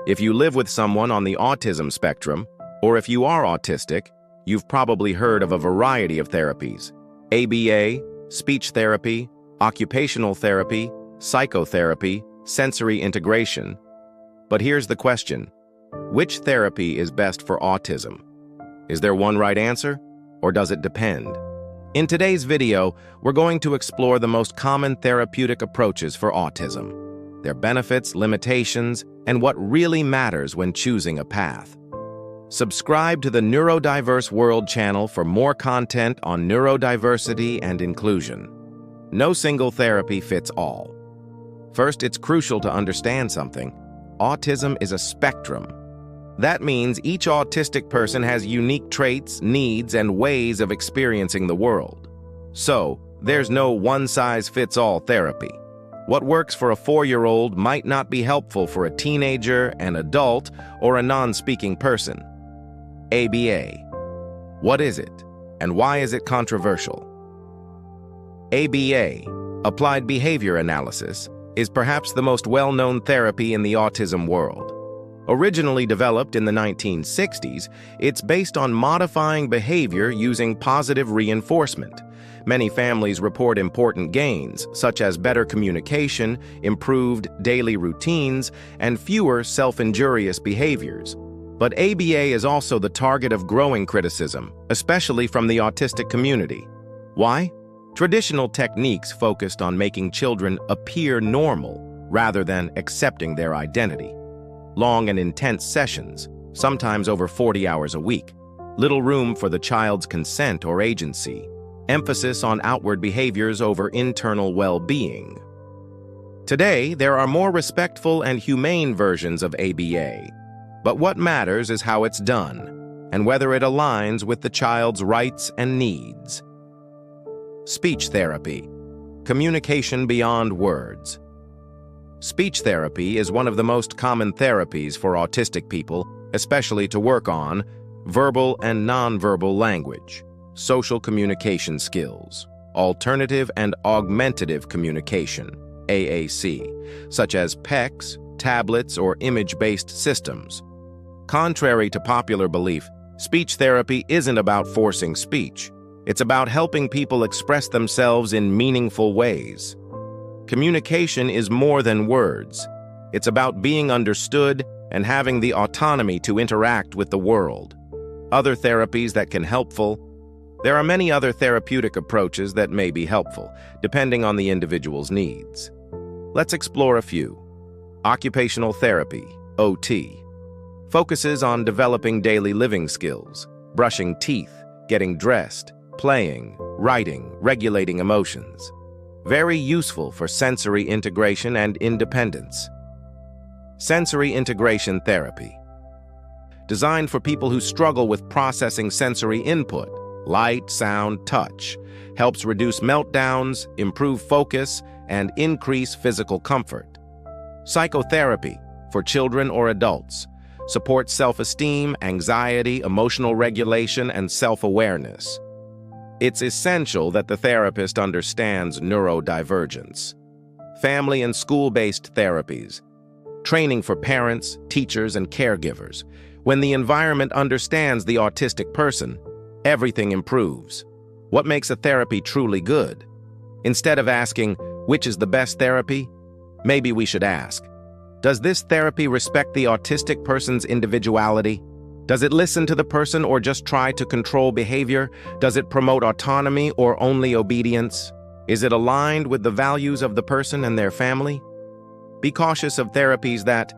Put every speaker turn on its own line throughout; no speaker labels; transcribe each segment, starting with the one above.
If you live with someone on the autism spectrum, or if you are autistic, you've probably heard of a variety of therapies: ABA, speech therapy, occupational therapy, psychotherapy, sensory integration. But here's the question: which therapy is best for autism? Is there one right answer, or does it depend? In today's video, we're going to explore the most common therapeutic approaches for autism, their benefits, limitations, and what really matters when choosing a path. Subscribe to the Neurodiverse World channel for more content on neurodiversity and inclusion. No single therapy fits all. First, it's crucial to understand something. Autism is a spectrum. That means each autistic person has unique traits, needs, and ways of experiencing the world. So, there's no one-size-fits-all therapy. What works for a 4-year-old might not be helpful for a teenager, an adult, or a non-speaking person. ABA. What is it, and why is it controversial? ABA, Applied Behavior Analysis, is perhaps the most well-known therapy in the autism world. Originally developed in the 1960s, it's based on modifying behavior using positive reinforcement. Many families report important gains, such as better communication, improved daily routines, and fewer self-injurious behaviors. But ABA is also the target of growing criticism, especially from the autistic community. Why? Traditional techniques focused on making children appear normal rather than accepting their identity. Long and intense sessions, sometimes over 40 hours a week. Little room for the child's consent or agency. Emphasis on outward behaviors over internal well-being. Today, there are more respectful and humane versions of ABA. But what matters is how it's done, and whether it aligns with the child's rights and needs. Speech therapy. Communication beyond words. Speech therapy is one of the most common therapies for autistic people, especially to work on verbal and nonverbal language, social communication skills, alternative and augmentative communication, AAC, such as PECs, tablets, or image-based systems. Contrary to popular belief, speech therapy isn't about forcing speech. It's about helping people express themselves in meaningful ways. Communication is more than words. It's about being understood and having the autonomy to interact with the world. Other therapies that can helpful. There are many other therapeutic approaches that may be helpful, depending on the individual's needs. Let's explore a few. Occupational therapy, OT, focuses on developing daily living skills, brushing teeth, getting dressed, playing, writing, regulating emotions. Very useful for sensory integration and independence. Sensory integration therapy. Designed for people who struggle with processing sensory input, light, sound, touch. Helps reduce meltdowns, improve focus, and increase physical comfort. Psychotherapy for children or adults. Supports self-esteem, anxiety, emotional regulation, and self-awareness. It's essential that the therapist understands neurodivergence. Family and school-based therapies. Training for parents, teachers, and caregivers. When the environment understands the autistic person, everything improves. What makes a therapy truly good? Instead of asking, which is the best therapy? Maybe we should ask, does this therapy respect the autistic person's individuality? Does it listen to the person or just try to control behavior? Does it promote autonomy or only obedience? Is it aligned with the values of the person and their family? Be cautious of therapies that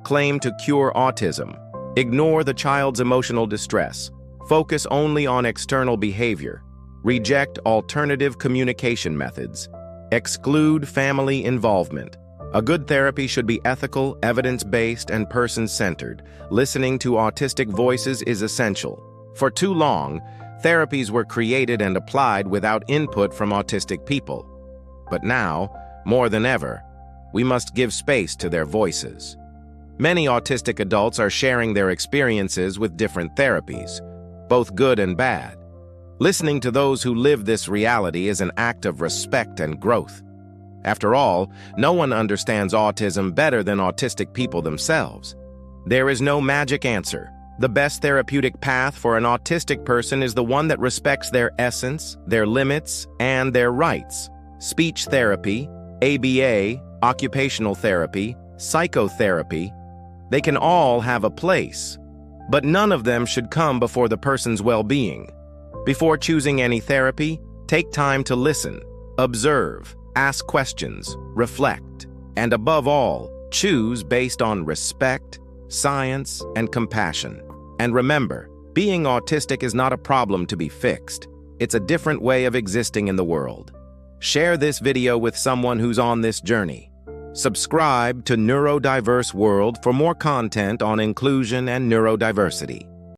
claim to cure autism, ignore the child's emotional distress, focus only on external behavior, reject alternative communication methods, exclude family involvement. A good therapy should be ethical, evidence-based, and person-centered. Listening to autistic voices is essential. For too long, therapies were created and applied without input from autistic people. But now, more than ever, we must give space to their voices. Many autistic adults are sharing their experiences with different therapies, both good and bad. Listening to those who live this reality is an act of respect and growth. After all, no one understands autism better than autistic people themselves. There is no magic answer. The best therapeutic path for an autistic person is the one that respects their essence, their limits, and their rights. Speech therapy, ABA, occupational therapy, psychotherapy, they can all have a place, but none of them should come before the person's well-being. Before choosing any therapy, take time to listen, observe, ask questions, reflect, and above all, choose based on respect, science, and compassion. And remember, being autistic is not a problem to be fixed. It's a different way of existing in the world. Share this video with someone who's on this journey. Subscribe to Neurodiverse World for more content on inclusion and neurodiversity.